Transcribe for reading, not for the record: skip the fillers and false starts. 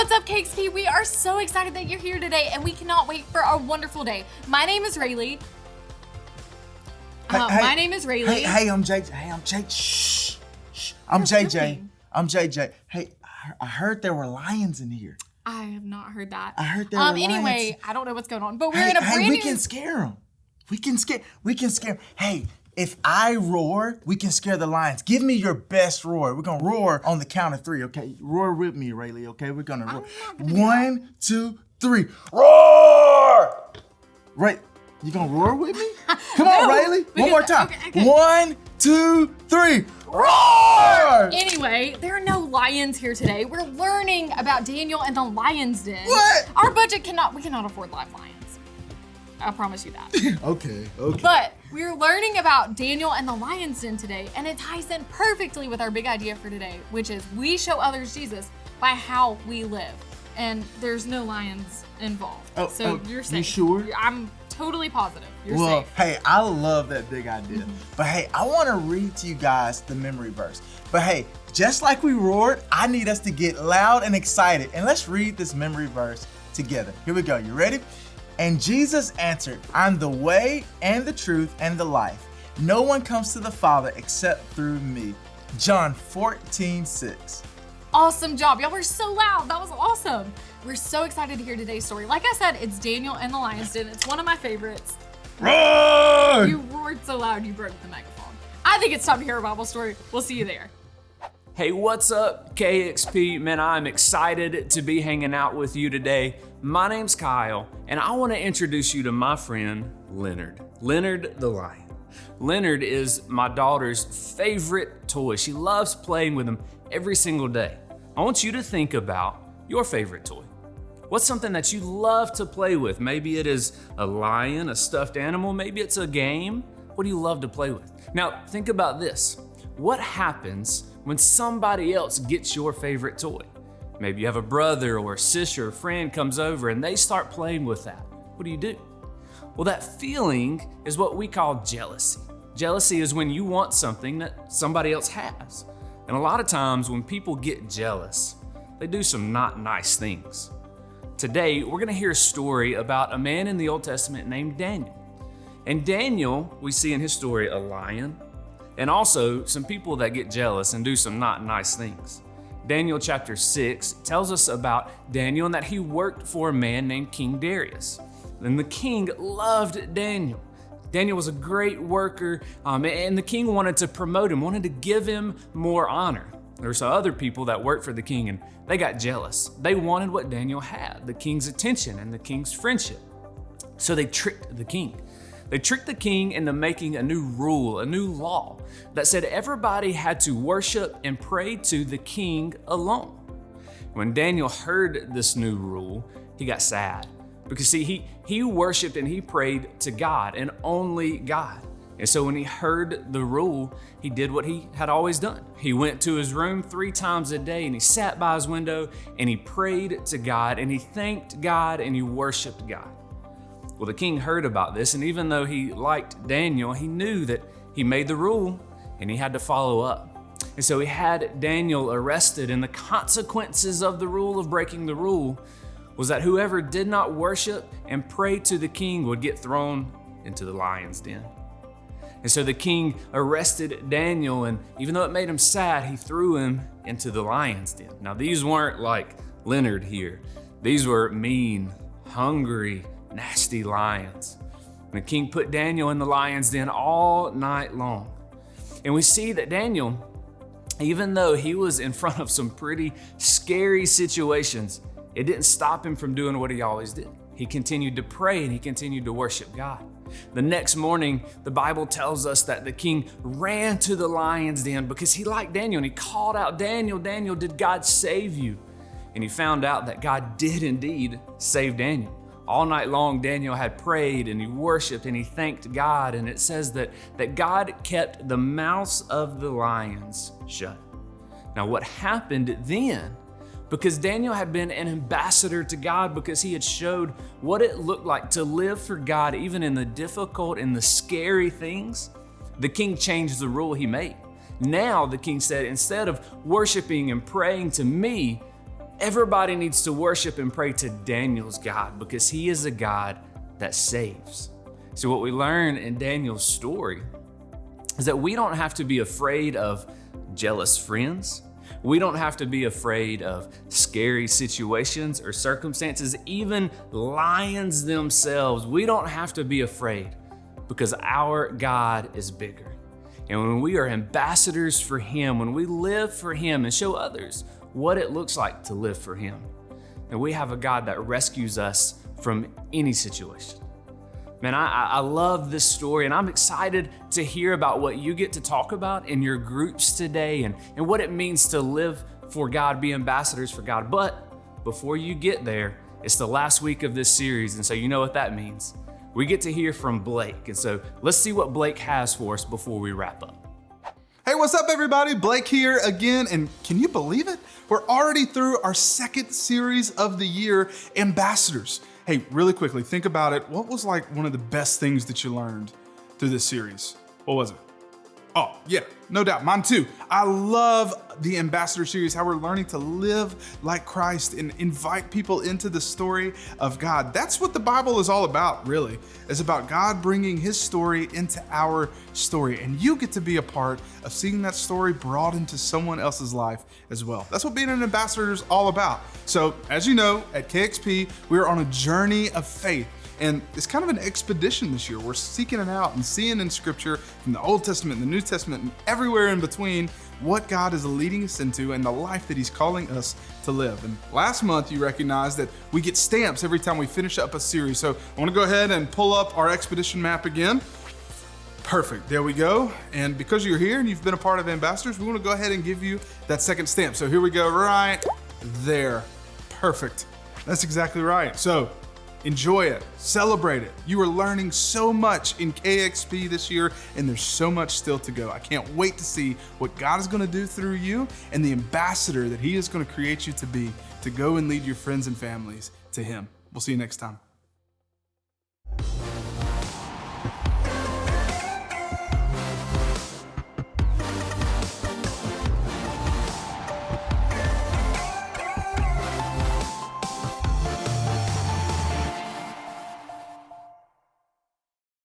What's up, KXP? We are so excited that you're here today, and we cannot wait for our wonderful day. My name is Rayleigh. My name is Rayleigh. Hey, I'm Jake. Shh. I'm JJ. I'm JJ. Hey, I heard there were lions in here. I have not heard that. I heard there were lions. Anyway, I don't know what's going on, but we're in a brand new... we can scare them. We can scare them. Hey, if I roar, we can scare the lions. Give me your best roar. We're gonna roar on the count of 3, okay? Roar with me, Rayleigh, okay? We're gonna roar. 1, 2, 3. Roar! Right, you gonna roar with me? Come on, Rayleigh. One more time. Okay. 1, 2, 3. Roar! Anyway, there are no lions here today. We're learning about Daniel and the lion's den. What? Our budget we cannot afford live lions. I promise you that. Okay. But we're learning about Daniel and the lion's den today, and it ties in perfectly with our big idea for today, which is we show others Jesus by how we live. And there's no lions involved. So you're safe. You sure? I'm totally positive. You're well, safe. Hey, I love that big idea. But hey, I want to read to you guys the memory verse. But hey, just like we roared, I need us to get loud and excited. And let's read this memory verse together. Here we go. You ready? And Jesus answered, I'm the way and the truth and the life. No one comes to the Father except through me. John 14:6. Awesome job. Y'all were so loud. That was awesome. We're so excited to hear today's story. Like I said, it's Daniel and the lion's den. It's one of my favorites. Roar! You roared so loud you broke the megaphone. I think it's time to hear a Bible story. We'll see you there. Hey, what's up, KXP? Man, I'm excited to be hanging out with you today. My name's Kyle, and I want to introduce you to my friend, Leonard. Leonard the lion. Leonard is my daughter's favorite toy. She loves playing with him every single day. I want you to think about your favorite toy. What's something that you love to play with? Maybe it is a lion, a stuffed animal, maybe it's a game. What do you love to play with? Now, think about this. What happens when somebody else gets your favorite toy? Maybe you have a brother or a sister or a friend comes over and they start playing with that. What do? Well, that feeling is what we call jealousy. Jealousy is when you want something that somebody else has. And a lot of times when people get jealous, they do some not nice things. Today, we're gonna hear a story about a man in the Old Testament named Daniel. And Daniel, we see in his story a lion, and also some people that get jealous and do some not nice things. Daniel chapter 6 tells us about Daniel and that he worked for a man named King Darius. And the king loved Daniel. Daniel was a great worker, and the king wanted to promote him, wanted to give him more honor. There were some other people that worked for the king and they got jealous. They wanted what Daniel had, the king's attention and the king's friendship. So they tricked the king. They tricked the king into making a new rule, a new law that said everybody had to worship and pray to the king alone. When Daniel heard this new rule, he got sad because see, he worshiped and he prayed to God and only God. And so when he heard the rule, he did what he had always done. He went to his room 3 times a day and he sat by his window and he prayed to God and he thanked God and he worshiped God. Well, the king heard about this, and even though he liked Daniel, he knew that he made the rule and he had to follow up. And so he had Daniel arrested, and the consequences of the rule of breaking the rule was that whoever did not worship and pray to the king would get thrown into the lion's den. And so the king arrested Daniel, and even though it made him sad, he threw him into the lion's den. Now, these weren't like Leonard here. These were mean, hungry, nasty lions. And the king put Daniel in the lion's den all night long. And we see that Daniel, even though he was in front of some pretty scary situations, it didn't stop him from doing what he always did. He continued to pray and he continued to worship God. The next morning, the Bible tells us that the king ran to the lion's den because he liked Daniel, and he called out, Daniel, Daniel, did God save you? And he found out that God did indeed save Daniel. All night long, Daniel had prayed and he worshiped and he thanked God. And it says that God kept the mouths of the lions shut. Now, what happened then, because Daniel had been an ambassador to God, because he had showed what it looked like to live for God, even in the difficult and the scary things, the king changed the rule he made. Now the king said, instead of worshiping and praying to me, Everybody needs to worship and pray to Daniel's God because he is a God that saves. So what we learn in Daniel's story is that we don't have to be afraid of jealous friends. We don't have to be afraid of scary situations or circumstances, even lions themselves. We don't have to be afraid because our God is bigger. And when we are ambassadors for him, when we live for him and show others what it looks like to live for him, and we have a God that rescues us from any situation. Man, I love this story, and I'm excited to hear about what you get to talk about in your groups today and what it means to live for God, be ambassadors for God. But before you get there, it's the last week of this series, and so you know what that means. We get to hear from Blake, and so let's see what Blake has for us before we wrap up. Hey, what's up everybody? Blake here again, and can you believe it? We're already through our second series of the year, Ambassadors. Hey, really quickly, think about it. What was like one of the best things that you learned through this series? What was it? Oh, yeah, no doubt, mine too. I love the Ambassador series, how we're learning to live like Christ and invite people into the story of God. That's what the Bible is all about, really. It's about God bringing his story into our story, and you get to be a part of seeing that story brought into someone else's life as well. That's what being an ambassador is all about. So, as you know, at KXP, we're on a journey of faith. And it's kind of an expedition this year. We're seeking it out and seeing in scripture from the Old Testament and the New Testament and everywhere in between what God is leading us into and the life that he's calling us to live. And last month you recognized that we get stamps every time we finish up a series. So I want to go ahead and pull up our expedition map again. Perfect, there we go. And because you're here and you've been a part of Ambassadors, we want to go ahead and give you that second stamp. So here we go, right there. Perfect, that's exactly right. So enjoy it, celebrate it. You are learning so much in KXP this year, and there's so much still to go. I can't wait to see what God is going to do through you and the ambassador that he is going to create you to be, to go and lead your friends and families to him. We'll see you next time.